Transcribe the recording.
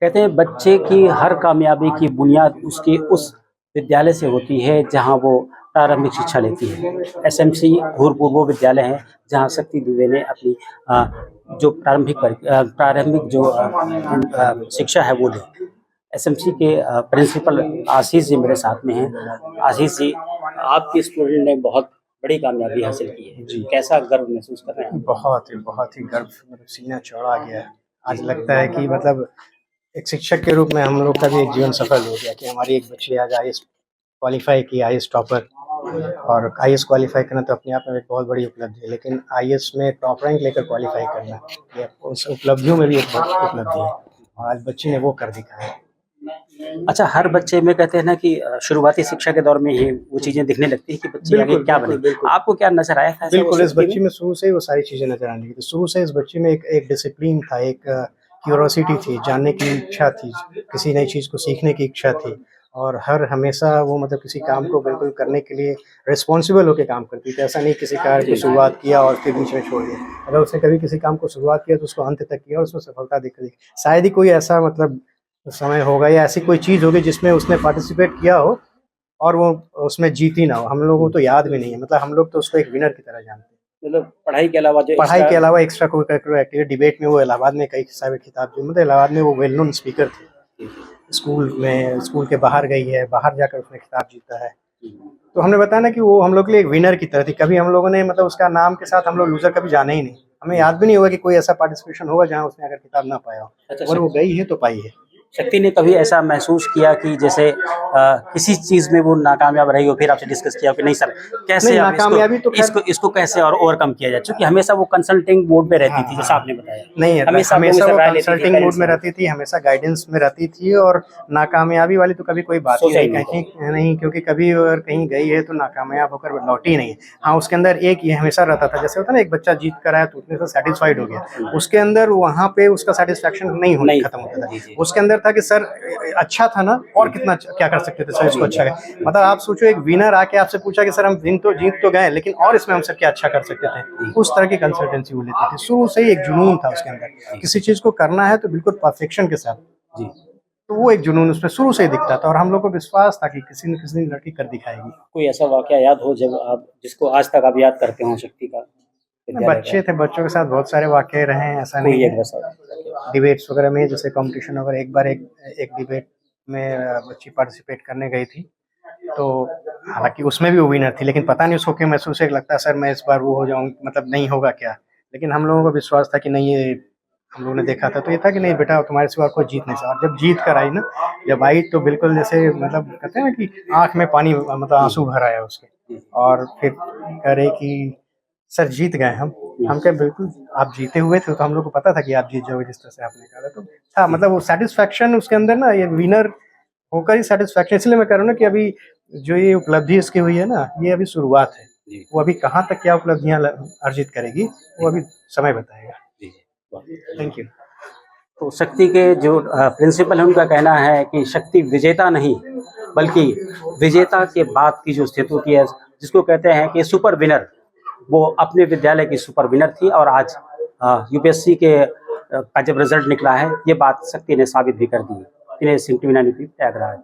कहते हैं बच्चे की हर कामयाबी की बुनियाद उसके उस विद्यालय से होती है जहाँ वो प्रारंभिक शिक्षा लेती है। एसएमसी घूरपुर वो विद्यालय है जहाँ शक्ति दुबे ने अपनी जो प्रारंभिक जो शिक्षा है वो ली। एसएमसी के प्रिंसिपल आशीष जी मेरे साथ में हैं। आशीष जी, आपके स्टूडेंट ने बहुत बड़ी कामयाबी हासिल की है। जी। कैसा गर्व महसूस कर रहे हैं? बहुत ही गर्व, मतलब सीना चौड़ा आ गया है। आज लगता है कि मतलब एक शिक्षक के रूप में हम लोग का भी एक जीवन सफल हो गया कि हमारी एक बच्ची आज आईएएस क्वालीफाई की, आईएएस टॉपर। और आईएएस क्वालीफाई करना तो अपने आप में एक बहुत बड़ी उपलब्धि है, लेकिन आईएएस में टॉप रैंक लेकर क्वालीफाई करना, ये उस उपलब्धियों में भी एक बड़ी उपलब्धि है और आज बच्ची ने वो कर दिखाया। अच्छा, हर बच्चे में कहते हैं ना कि शुरुआती शिक्षा के दौर में ही वो चीज़ें दिखने लगती है कि बच्चे आगे क्या बने। आपको क्या नज़र आया था ऐसा बिल्कुल, उस इस स्थिति बच्ची में शुरू से ही वो सारी चीज़ें नज़र आने लगी थी। शुरू से इस बच्ची में एक डिसिप्लिन था, एक क्यूरोसिटी थी, जानने की इच्छा थी, किसी नई चीज़ को सीखने की इच्छा थी और हर हमेशा वो मतलब किसी काम को बिल्कुल करने के लिए रिस्पॉन्सिबल होके काम करती थी। ऐसा नहीं किसी कार्य की शुरुआत किया और फिर बीच में छोड़ दिया। अगर उसने कभी किसी काम को शुरुआत किया तो उसको अंत तक किया और उसमें सफलता दिखी। शायद ही कोई ऐसा मतलब समय होगा या ऐसी कोई चीज़ होगी जिसमें उसने पार्टिसिपेट किया हो और वो उसमें जीती ना हो। हम लोगों को तो याद भी नहीं है, मतलब हम लोग तो उसको एक विनर की तरह जानते हैं। मतलब पढ़ाई के अलावा जो पढ़ाई के अलावा एक्स्ट्रा कोकरिकुलर एक्टिविटी, डिबेट में वो इलाहाबाद में कई सारे खिताब जीते, मतलब इलाहाबाद में वो वेल नोन स्पीकर थे। स्कूल के बाहर गई है, बाहर जाकर उसने खिताब जीता है। तो हमने बताया ना कि वो हम लोग के लिए एक विनर की तरह थी। कभी हम लोगों ने मतलब उसका नाम के साथ हम लोग लूज़र कभी जाने ही नहीं। हमें याद भी नहीं होगा कि कोई ऐसा पार्टिसिपेशन होगा जहाँ उसने अगर खिताब ना पाया हो। अच्छा, और वो गई है तो पाई है। शक्ति ने कभी ऐसा महसूस किया कि जैसे किसी चीज़ में वो नाकामयाब रही हो, फिर आपसे डिस्कस किया हो कि नहीं सर कैसे नहीं, अब नाकामयाबी तो इसको कैसे और ओवरकम किया जाए? चूँकि हमेशा वो कंसल्टिंग मोड में रहती थी, जैसा आपने बताया। नहीं, हमेशा आप लोगों हमेशा से वो राय लेती थी, कंसल्टिंग मोड पेरेंट्स में से। रहती थी, हमेशा गाइडेंस में रहती थी और नाकामयाबी वाली तो कभी कोई बात ही सोचा ही नहीं नहीं। कहीं नहीं, क्योंकि कभी अगर कहीं गई है तो नाकामयाब होकर वो लौटी नहीं है। हाँ, उसके अंदर एक ये हमेशा रहता था, जैसे होता है ना एक बच्चा जीत कर आया तो उतने से सैटिस्फाइड हो गया। उसके अंदर वहाँ पे उसका सैटिस्फैक्शन नहीं खत्म होता था। जी, जी। उसके अंदर था कि सर अच्छा था ना, और कितना क्या कर सकते थे सर इसको अच्छा है। मतलब आप सोचो एक विनर आके आपसे पूछा कि सर हम जीत तो गए, लेकिन और इसमें हम सर क्या अच्छा कर सकते थे। उस तरह की कंसल्टेंसी वो लेती थी। शुरू से ही एक जुनून था उसके अंदर, किसी चीज़ को करना है तो बिल्कुल परफेक्शन के साथ। जी। तो वो एक जुनून उसमें शुरू से ही दिखता था और हम लोग को विश्वास था कि किसी न किसी दिन लड़की कर दिखाएगी। कोई ऐसा वाक़या याद हो जब आप जिसको आज तक आप याद करते हों शक्ति का, विद्यालय बच्चे का? थे, बच्चों के साथ बहुत सारे वाक़ये रहे हैं, ऐसा नहीं कोई है। एक बस वाक़या। डिबेट्स वगैरह में जैसे कॉम्पिटिशन वगैरह, एक बार एक डिबेट में बच्ची पार्टिसिपेट करने गई थी। तो हालाँकि उसमें भी वो विनर थी, लेकिन पता नहीं उसको क्यों महसूस है, लगता है सर मैं इस बार वो हो जाऊँ, मतलब नहीं होगा क्या? लेकिन हम लोगों को विश्वास था कि नहीं, ये हम लोगों ने देखा था तो ये था कि नहीं बेटा तुम्हारे सिवा कोई जीत नहीं सकता। और जब जीत कर आई ना, जब आई तो बिल्कुल जैसे मतलब कहते हैं ना कि आँख में पानी, मतलब आँसू भर आया उसके। और फिर कह रही कि सर जीत गए हम। हम कहे बिल्कुल आप जीते हुए थे, तो हम लोग को पता था कि आप जीत जाओगे जिस तरह से आपने कहा था। तो था मतलब वो सैटिस्फैक्शन उसके अंदर ना, ये विनर होकर ही सैटिस्फैक्शन, इसलिए मैं कह रहा हूँ ना कि अभी जो ये उपलब्धि इसकी हुई है ना, ये अभी शुरुआत है। जी। वो अभी कहाँ तक क्या उपलब्धियाँ अर्जित करेगी, वो अभी समय बताएगा। जी, जी। वाह! Thank you. तो शक्ति के जो प्रिंसिपल हैं उनका कहना है कि शक्ति विजेता नहीं, बल्कि विजेता के बाद की जो स्थिति होती है, जिसको कहते हैं कि सुपर विनर, वो अपने विद्यालय की सुपर विनर थी और आज यूपीएससी का जब रिजल्ट निकला है, ये बात शक्ति ने साबित भी कर दी। दिनेश सिंह, टीवी 9 प्रयागराज।